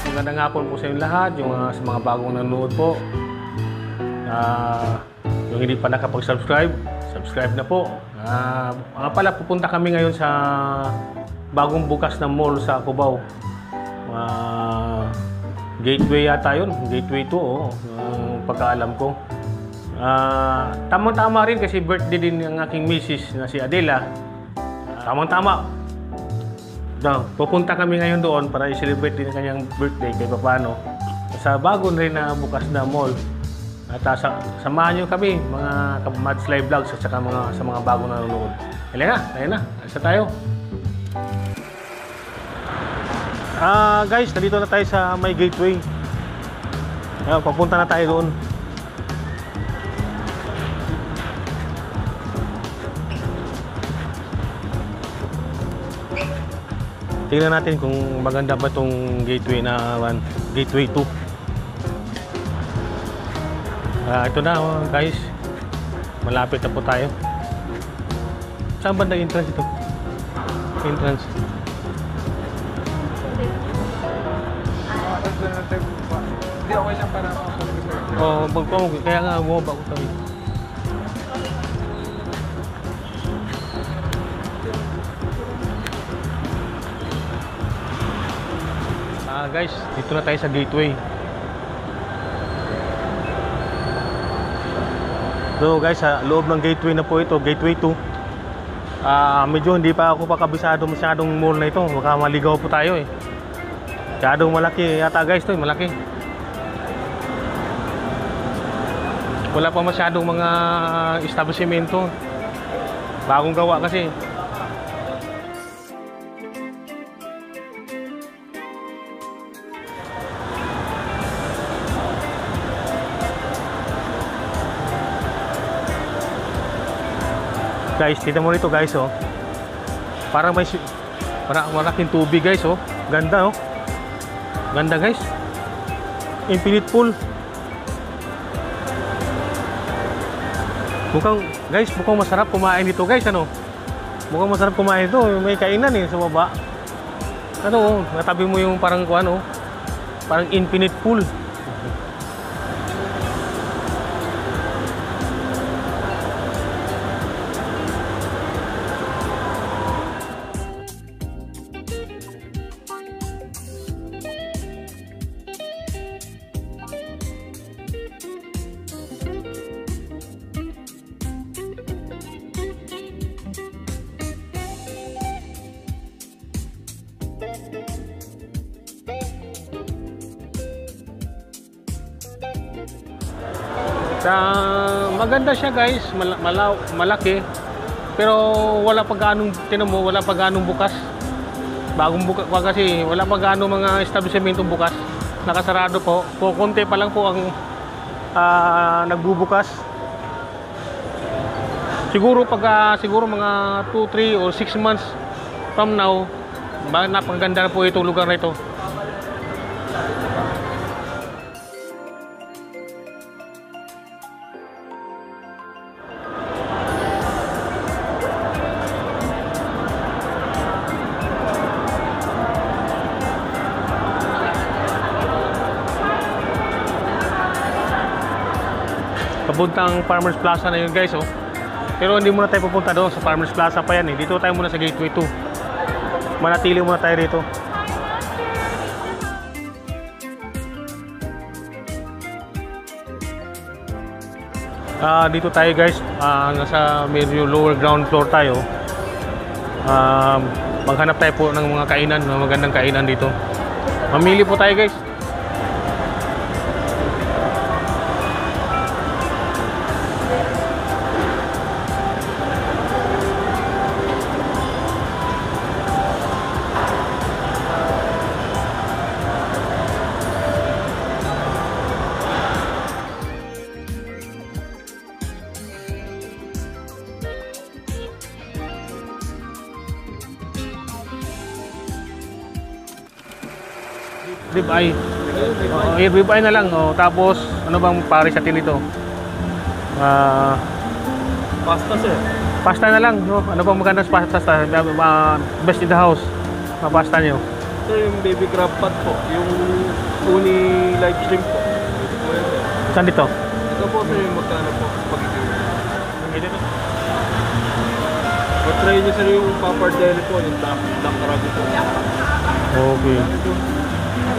Magandang hapon po sa inyo lahat, sa mga bagong nanonood po. Yung hindi pa nakapag-subscribe, subscribe na po. Nga pala, pupunta kami ngayon sa bagong bukas na mall sa Cubao. Gateway yata yun, Gateway 2, pagkaalam ko. Tamang-tama rin kasi birthday din ng aking misis na si Adela. Tamang-tama. Pupunta kami ngayon doon para i-celebrate din ang kanyang birthday kahit paano sa bago rin na bukas na mall. At samahan nyo kami mga Mads Live Vlogs at saka sa mga bagong nanonood. Halika na, tayo na. Alisa tayo. Guys, nandito na tayo sa may Gateway. Papunta na tayo doon. Tingnan natin kung maganda ba itong Gateway na Gateway 2. Ito na guys. Malapit na po tayo. Saan banda entrance ito? Entrance. Hindi okay lang para magpamag. Kaya nga bumaba ko tayo. Guys, dito na tayo sa Gateway. So guys, sa loob ng Gateway na po ito, Gateway 2. Medyo hindi pa ako pakabisado masyadong mall na ito. Baka maligaw po tayo eh. Masyadong malaki yata guys ito, malaki. Wala pa masyadong mga establishmento. Bagong gawa kasi. Guys, tignan mo nito guys, oh. Parang malaking tubig guys, oh. Ganda, oh. Ganda guys. Infinite pool. Mukhang masarap kumain dito guys, ano? Mukhang masarap kumain dito. May kainan eh sa baba. Ano, oh, natabi mo yung parang ano, parang infinite pool. Maganda siya guys, malaki. Pero wala pa gaanong, tinan mo, wala pa gaanong bukas. Bagong bukas kasi wala pa gaanong mga establishmentong bukas. Nakasarado po. Konti pa lang po ang nagbubukas. Siguro mga 2, 3 or 6 months from now, napakaganda na po itong lugar na ito. Papuntang Farmers Plaza na yun guys, oh. Pero hindi muna tayo pupunta doon sa Farmers Plaza pa yan eh. Dito tayo muna sa Gateway 2. Manatili muna tayo rito. Dito tayo guys, nasa medyo lower ground floor tayo. Maghanap tayo po ng mga kainan, mga magandang kainan dito. Mamili po tayo guys. Ribeye. Ribeye na lang. Oh. Tapos, ano bang pares natin ito? Pasta sir. Pasta na lang. No? Ano bang magandang pasta? Best in the house. Mga pasta nyo. Sir, yung baby crab pot po. Yung uni live shrimp po. Saan dito? Ito po sir yung magkano po. Try niyo sir yung pappardelle po. Yung duck crab po. Okay.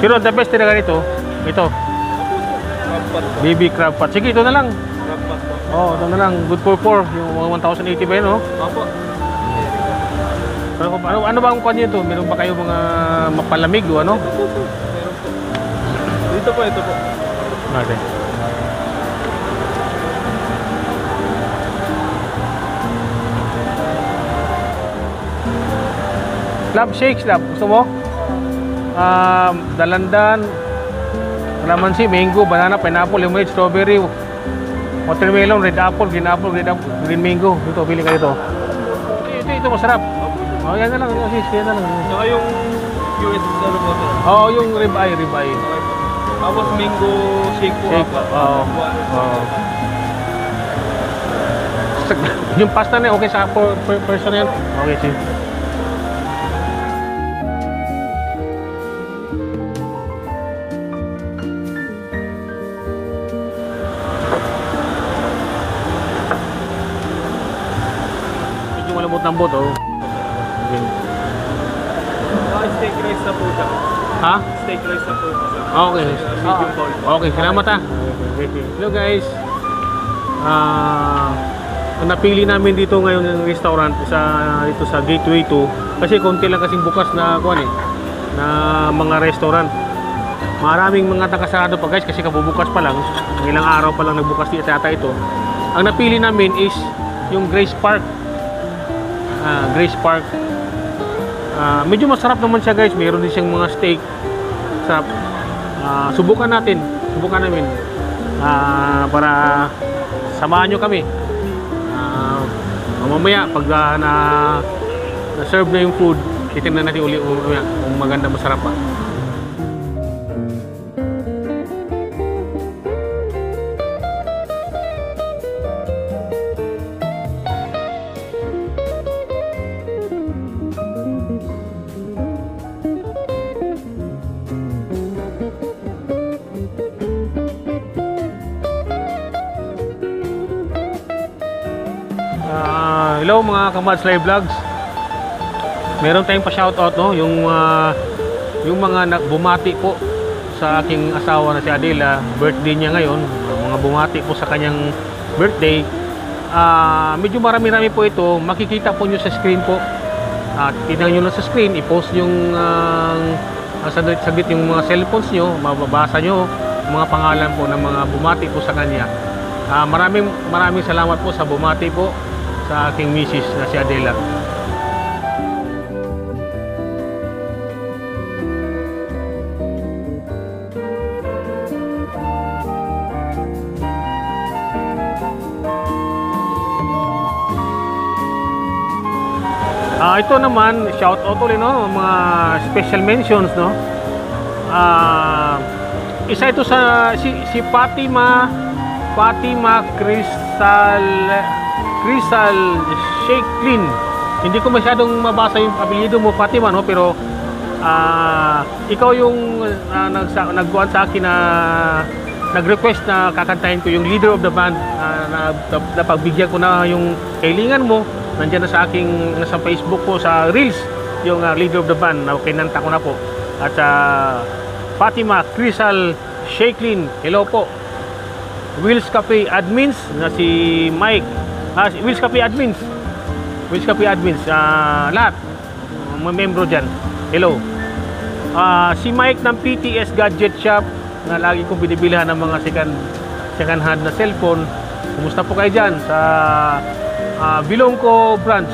Pero the best talaga nito, ito. Crab pot po. Baby crab pot. Sige, ito na lang. Crab pot po. Oh, ito na lang. Good for 4. Yung mga 1,080 ba yun, no? Opo. Ano ba ang kanya ito? Meron ba kayo mga mapalamig o ano? Meron po. Dito po, ito po. Okay. Lab shakes, lab. Gusto mo? Dalandan, calamansi, mango, banana, pineapple, lemonade, strawberry, watermelon, red apple, green green mango. Ito, pili ka ito. Ito masarap. Oh, yan na lang. Yan na lang. Saka yung US ano po sir. Oh, yung ribeye. Okay po. Tapos mango shake po. Shake. Oo. Yung pasta na okay sa person yan? Okay, sige. Medyo malambot ng boto. Okay. Steak rice na po siya. Ha? Steak rice na po ito sir. Okay. Medium bowl. Okay, salamat ha. Hello guys. Ang napili namin dito ngayon ng restaurant dito sa Gateway 2 kasi konti lang kasing bukas na na mga restaurant. Maraming mga nakasarado pa guys kasi kabubukas pa lang. Ilang araw pa lang nagbukas dito yata ito. Ang napili namin is yung Grace Park. Grace Park. Medyo masarap naman siya guys. Mayroon din siyang mga steak. Sarap. Subukan namin para samahan nyo kami. Mamaya pag na-serve na yung food, titingnan natin uli kung maganda, masarap pa. Hello mga Kamads Live Vlogs. Meron tayong pa-shoutout no, yung mga bumati po sa aking asawa na si Adela, birthday niya ngayon. Mga bumati po sa kanyang birthday. Medyo marami-rami po ito. Makikita po niyo sa screen po. Tingnan niyo lang sa screen, i-post yung saglit yung mga cellphones niyo, mababasa niyo mga pangalan po ng mga bumati po sa kanya. Maraming salamat po sa bumati po sa aking misis na si Adela. Ito naman, shout out ulit no, mga special mentions no. Isa ito sa si Fatima Crystal Shakelin. Hindi ko masyadong mabasa yung apelyido mo, Fatima, no? Pero ikaw yung nagkuhan sa akin na nag-request na kakantahin ko yung Leader of the Band. Napagbigyan ko na yung kailingan mo. Nandiyan na sa aking nasa Facebook ko sa Reels yung Leader of the Band na kinanta ko na po. At Fatima Crystal Shakelin, hello po. Will's Cafe Admins na si Mike. Will's Cafe Admins. Lahat. Mga membro dyan. Hello. Si Mike ng PTS Gadget Shop na lagi kong binibilihan ng mga second hand na cellphone. Kumusta po kayo dyan sa Bilonggo branch.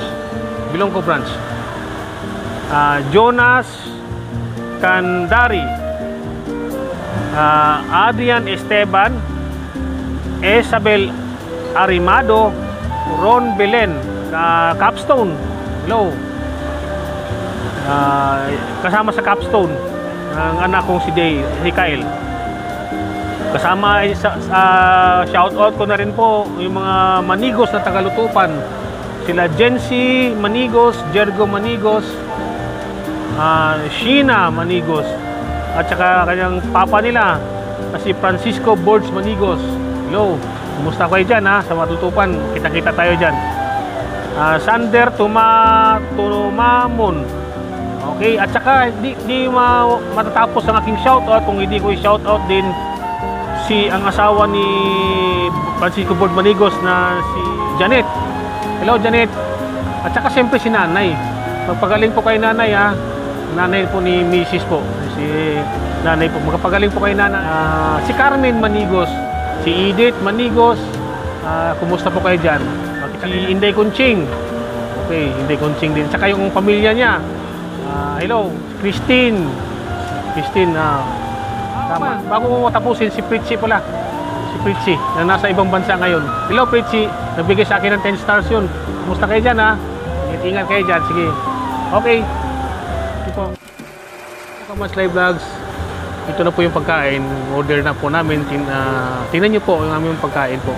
Jonas Kandari. Adrian Esteban. Isabel Arimado, Ron Belen, Capstone, hello. Kasama sa Capstone, ng anak kong si Kyle. Kasama sa shoutout ko na rin po yung mga manigos na Tagalutupan. Sila Jency Manigos, Jergo Manigos, Sheena Manigos, at saka kanyang papa nila na si Francisco Borges Manigos. Hello, kumusta kayo dyan sa Matutupan? Kita-kita tayo dyan. Sander Tumamon. Okay, at saka di matatapos ang aking shoutout kung hindi ko i-shoutout din ang asawa ni Francisco Borges Manigos na si Janet. Hello Janet. At saka siyempre si nanay. Magpagaling po kay nanay Nanay po ni Mrs. po. Si nanay po. Magpagaling po kay nanay. Si Carmen Manigos. Si Edith Manigos. Kumusta po kayo dyan? Si Inday Kunching. Okay, Inday Kunching din. Saka yung pamilya niya. Hello, Christine. Tama. Bago mo tapusin, si Pritchie pala. Si Pritchie, na nasa ibang bansa ngayon. Hello Pritchie, nagbigay sa akin ng 10 stars yun. Kumusta kayo dyan Ingat kayo dyan, sige. Okay. Ito po. Kamas Live Vlogs. Ito na po yung pagkain. Order na po namin. Tingnan nyo po yung aming pagkain po.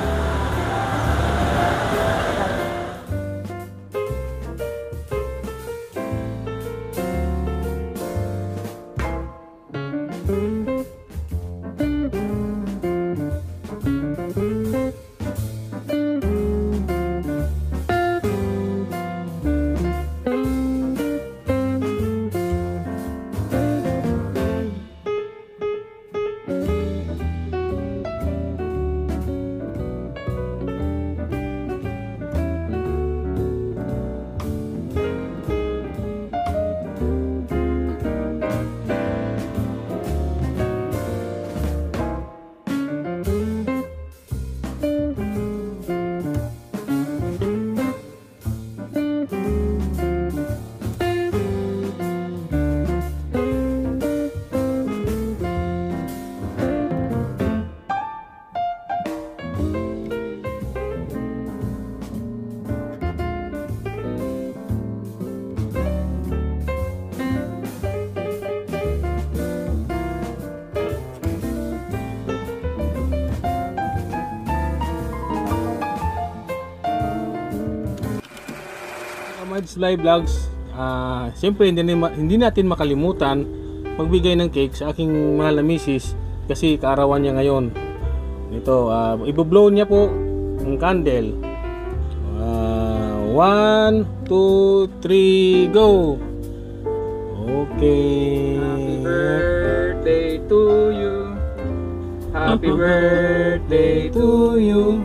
Kamads Live Vlogs, siyempre hindi natin makalimutan magbigay ng cake sa aking mahal na misis kasi kaarawan niya ngayon. Ito, iboblow niya po ng candle. 1, 2, 3, go! Okay. Happy birthday to you. Happy birthday to you.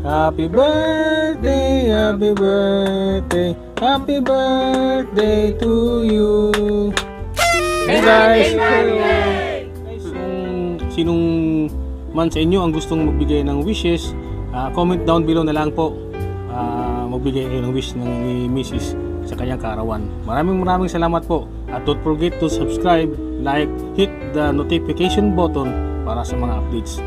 Happy birthday, happy birthday, happy birthday to you. Hey guys, sinong man sa inyo ang gustong magbigay ng wishes, comment down below na lang po. Magbigay kayo ng wish ng Mrs. sa kanyang kaarawan. Maraming salamat po. At don't forget to subscribe, like, hit the notification button para sa mga updates.